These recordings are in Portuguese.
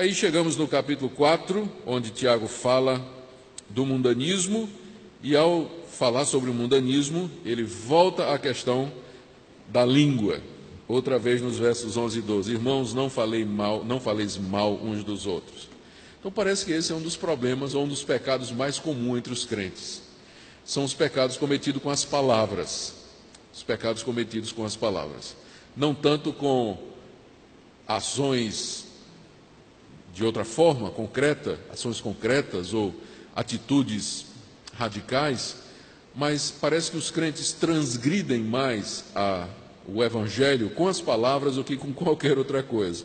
Aí chegamos no capítulo 4, onde Tiago fala do mundanismo, e ao falar sobre o mundanismo, ele volta à questão da língua, outra vez nos versos 11 e 12. Irmãos, não faleis mal uns dos outros. Então parece que esse é um dos problemas, ou um dos pecados mais comuns entre os crentes. São os pecados cometidos com as palavras. Os pecados cometidos com as palavras. Não tanto com ações de outra forma, concreta, ações concretas ou atitudes radicais, mas parece que os crentes transgridem mais o Evangelho com as palavras do que com qualquer outra coisa.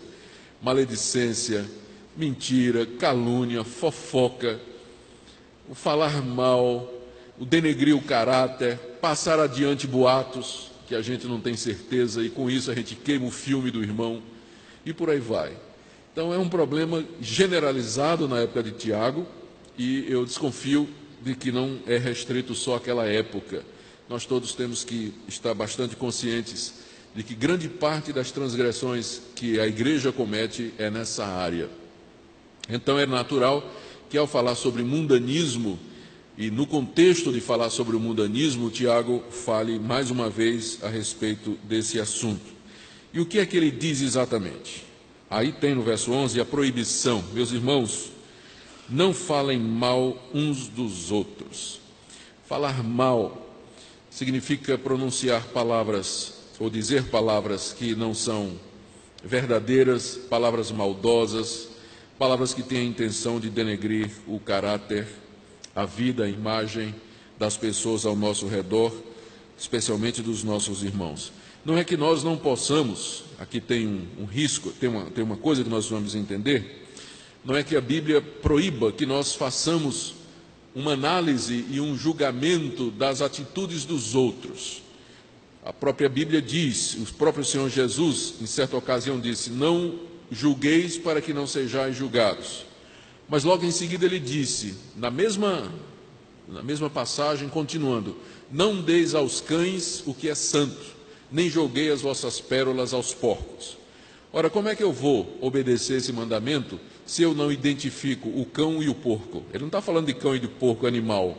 Maledicência, mentira, calúnia, fofoca, o falar mal, o denegrir o caráter, passar adiante boatos que a gente não tem certeza e com isso a gente queima o filme do irmão e por aí vai. Então é um problema generalizado na época de Tiago e eu desconfio de que não é restrito só àquela época. Nós todos temos que estar bastante conscientes de que grande parte das transgressões que a igreja comete é nessa área. Então é natural que ao falar sobre mundanismo, e no contexto de falar sobre o mundanismo, Tiago fale mais uma vez a respeito desse assunto. E o que é que ele diz exatamente? Aí tem no verso 11 a proibição. Meus irmãos, não falem mal uns dos outros. Falar mal significa pronunciar palavras ou dizer palavras que não são verdadeiras, palavras maldosas, palavras que têm a intenção de denegrir o caráter, a vida, a imagem das pessoas ao nosso redor, especialmente dos nossos irmãos. Não é que nós não possamos, aqui tem um risco, tem uma coisa que nós vamos entender, não é que a Bíblia proíba que nós façamos uma análise e um julgamento das atitudes dos outros. A própria Bíblia diz, o próprio Senhor Jesus, em certa ocasião, disse: não julgueis para que não sejais julgados. Mas logo em seguida ele disse, na mesma passagem, continuando: não deis aos cães o que é santo, nem joguei as vossas pérolas aos porcos. Ora, como é que eu vou obedecer esse mandamento se eu não identifico o cão e o porco? Ele não está falando de cão e de porco animal,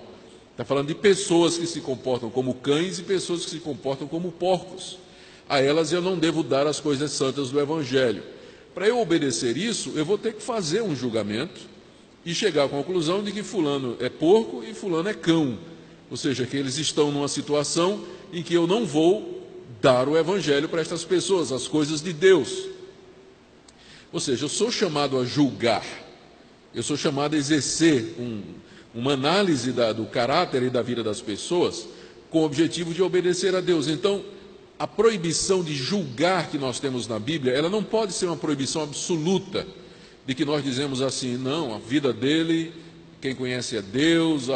está falando de pessoas que se comportam como cães e pessoas que se comportam como porcos. A elas eu não devo dar as coisas santas do Evangelho. Para eu obedecer isso, eu vou ter que fazer um julgamento e chegar à conclusão de que fulano é porco e fulano é cão. Ou seja, que eles estão numa situação em que eu não vou dar o Evangelho para estas pessoas, as coisas de Deus. Ou seja, eu sou chamado a julgar, eu sou chamado a exercer uma análise do caráter e da vida das pessoas com o objetivo de obedecer a Deus. Então, a proibição de julgar que nós temos na Bíblia, ela não pode ser uma proibição absoluta, de que nós dizemos assim: não, a vida dele, quem conhece é Deus,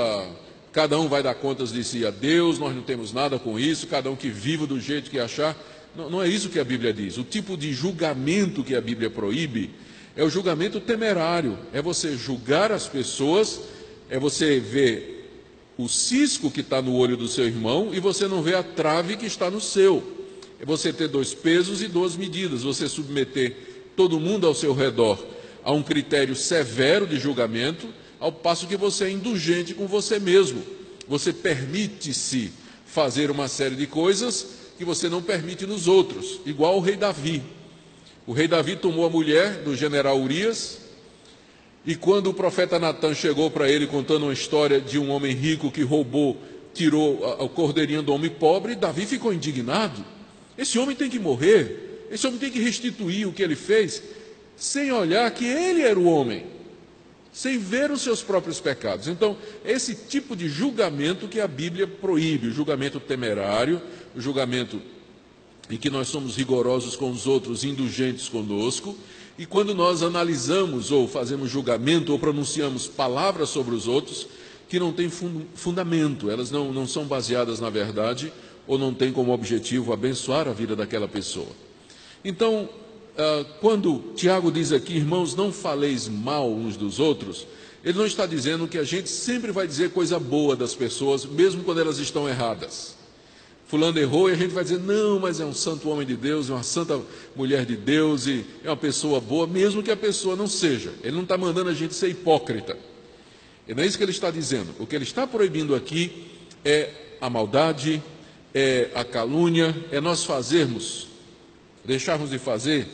cada um vai dar contas de si a Deus, nós não temos nada com isso, cada um que vive do jeito que achar. Não é isso que a Bíblia diz. O tipo de julgamento que a Bíblia proíbe é o julgamento temerário, é você julgar as pessoas, é você ver o cisco que está no olho do seu irmão e você não vê a trave que está no seu. É você ter 2 pesos e 2 medidas, você submeter todo mundo ao seu redor a um critério severo de julgamento, ao passo que você é indulgente com você mesmo. Você permite-se fazer uma série de coisas que você não permite nos outros, igual o rei Davi. O rei Davi tomou a mulher do general Urias, e quando o profeta Natã chegou para ele contando uma história de um homem rico que tirou o cordeirinho do homem pobre, Davi ficou indignado. Esse homem tem que morrer, esse homem tem que restituir o que ele fez, sem olhar que ele era o homem, sem ver os seus próprios pecados. Então, esse tipo de julgamento que a Bíblia proíbe, o julgamento temerário, o julgamento em que nós somos rigorosos com os outros, indulgentes conosco, e quando nós analisamos ou fazemos julgamento ou pronunciamos palavras sobre os outros que não têm fundamento, elas não são baseadas na verdade ou não têm como objetivo abençoar a vida daquela pessoa. Então, quando Tiago diz aqui: irmãos, não faleis mal uns dos outros, ele não está dizendo que a gente sempre vai dizer coisa boa das pessoas, mesmo quando elas estão erradas. fulano errou, e a gente vai dizer, não, mas é um santo homem de Deus, é uma santa mulher de Deus, e é uma pessoa boa, mesmo que a pessoa não seja. Ele não está mandando a gente ser hipócrita. E não é isso que ele está dizendo. O que ele está proibindo aqui é a maldade, é a calúnia, é nós deixarmos de fazer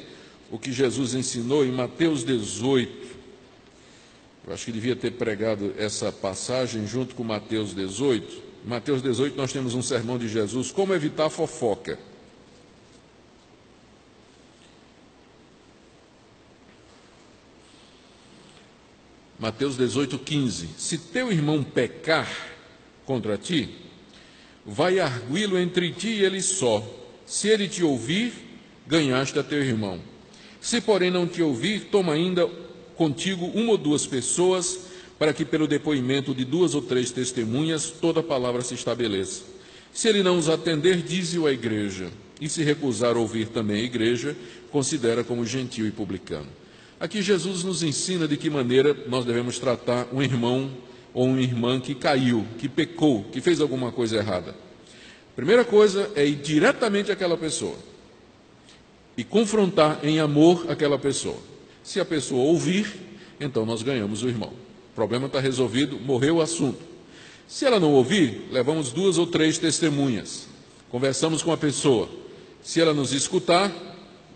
o que Jesus ensinou em Mateus 18. Eu acho que devia ter pregado essa passagem junto com Mateus 18. Em Mateus 18 nós temos um sermão de Jesus, como evitar fofoca. Mateus 18:15. Se teu irmão pecar contra ti, vai arguí-lo entre ti e ele só. Se ele te ouvir, ganhaste a teu irmão. Se, porém, não te ouvir, toma ainda contigo uma ou duas pessoas, para que pelo depoimento de 2 ou 3 testemunhas toda a palavra se estabeleça. Se ele não os atender, dize-o à igreja. E se recusar ouvir também a igreja, considera como gentio e publicano. Aqui Jesus nos ensina de que maneira nós devemos tratar um irmão ou uma irmã que caiu, que pecou, que fez alguma coisa errada. A primeira coisa é ir diretamente àquela pessoa e confrontar em amor aquela pessoa. Se a pessoa ouvir, então nós ganhamos o irmão. O problema está resolvido, morreu o assunto. Se ela não ouvir, levamos 2 ou 3 testemunhas. Conversamos com a pessoa. Se ela nos escutar,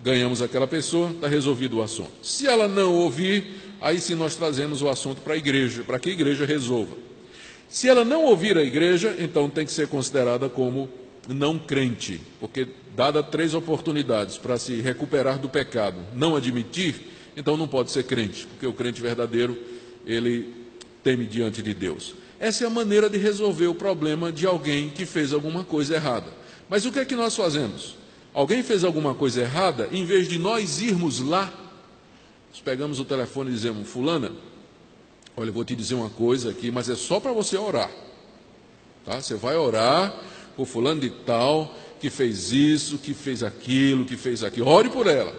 ganhamos aquela pessoa, está resolvido o assunto. Se ela não ouvir, aí sim nós trazemos o assunto para a igreja, para que a igreja resolva. Se ela não ouvir a igreja, então tem que ser considerada como não crente, porque dada 3 oportunidades para se recuperar do pecado, não admitir, então não pode ser crente, porque o crente verdadeiro, ele teme diante de Deus. Essa é a maneira de resolver o problema de alguém que fez alguma coisa errada. Mas o que é que nós fazemos? Alguém fez alguma coisa errada, em vez de nós irmos lá, nós pegamos o telefone e dizemos, fulana, olha, eu vou te dizer uma coisa aqui, mas é só para você orar. Tá? Você vai orar por fulano de tal, que fez isso, que fez aquilo, ore por ela.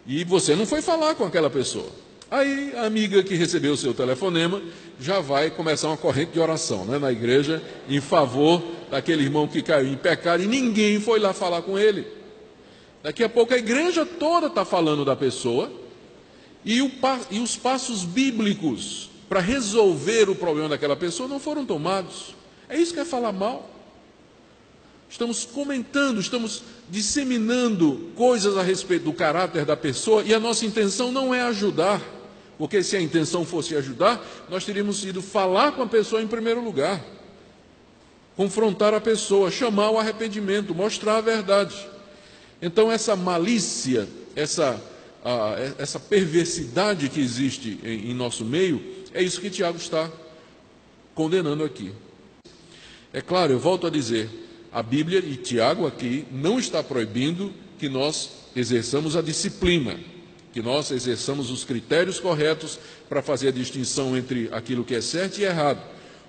E você não foi falar com aquela pessoa. Aí a amiga que recebeu o seu telefonema já vai começar uma corrente de oração, né, na igreja, em favor daquele irmão que caiu em pecado e ninguém foi lá falar com ele. Daqui a pouco a igreja toda está falando da pessoa e os passos bíblicos para resolver o problema daquela pessoa não foram tomados. É isso que é falar mal. Estamos comentando, estamos disseminando coisas a respeito do caráter da pessoa e a nossa intenção não é ajudar, porque se a intenção fosse ajudar, nós teríamos ido falar com a pessoa em primeiro lugar, confrontar a pessoa, chamar o arrependimento, mostrar a verdade. Então essa malícia, essa perversidade que existe em nosso meio, é isso que Tiago está condenando aqui. É claro, eu volto a dizer, a Bíblia e Tiago aqui não está proibindo que nós exerçamos a disciplina, que nós exerçamos os critérios corretos para fazer a distinção entre aquilo que é certo e errado.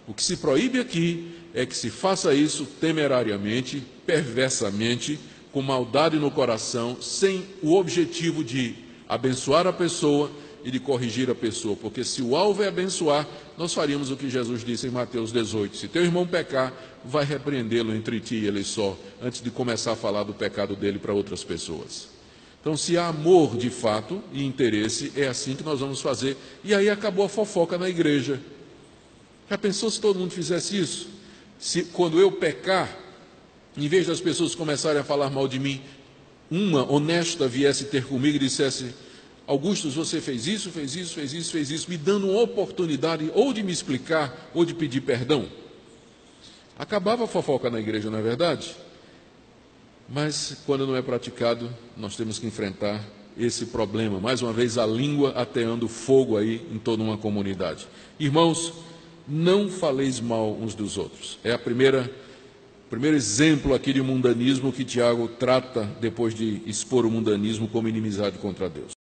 O que se proíbe aqui é que se faça isso temerariamente, perversamente, com maldade no coração, sem o objetivo de abençoar a pessoa e de corrigir a pessoa, porque se o alvo é abençoar, nós faríamos o que Jesus disse em Mateus 18, se teu irmão pecar, vai repreendê-lo entre ti e ele só, antes de começar a falar do pecado dele para outras pessoas. Então, se há amor de fato e interesse, é assim que nós vamos fazer, e aí acabou a fofoca na igreja. Já pensou se todo mundo fizesse isso? Se quando eu pecar, em vez das pessoas começarem a falar mal de mim, uma honesta viesse ter comigo e dissesse, Augustus, você fez isso, me dando uma oportunidade ou de me explicar ou de pedir perdão. Acabava a fofoca na igreja, não é verdade? Mas quando não é praticado, nós temos que enfrentar esse problema. Mais uma vez, a língua ateando fogo aí em toda uma comunidade. Irmãos, não faleis mal uns dos outros. É o primeiro exemplo aqui de mundanismo que Tiago trata depois de expor o mundanismo como inimizade contra Deus.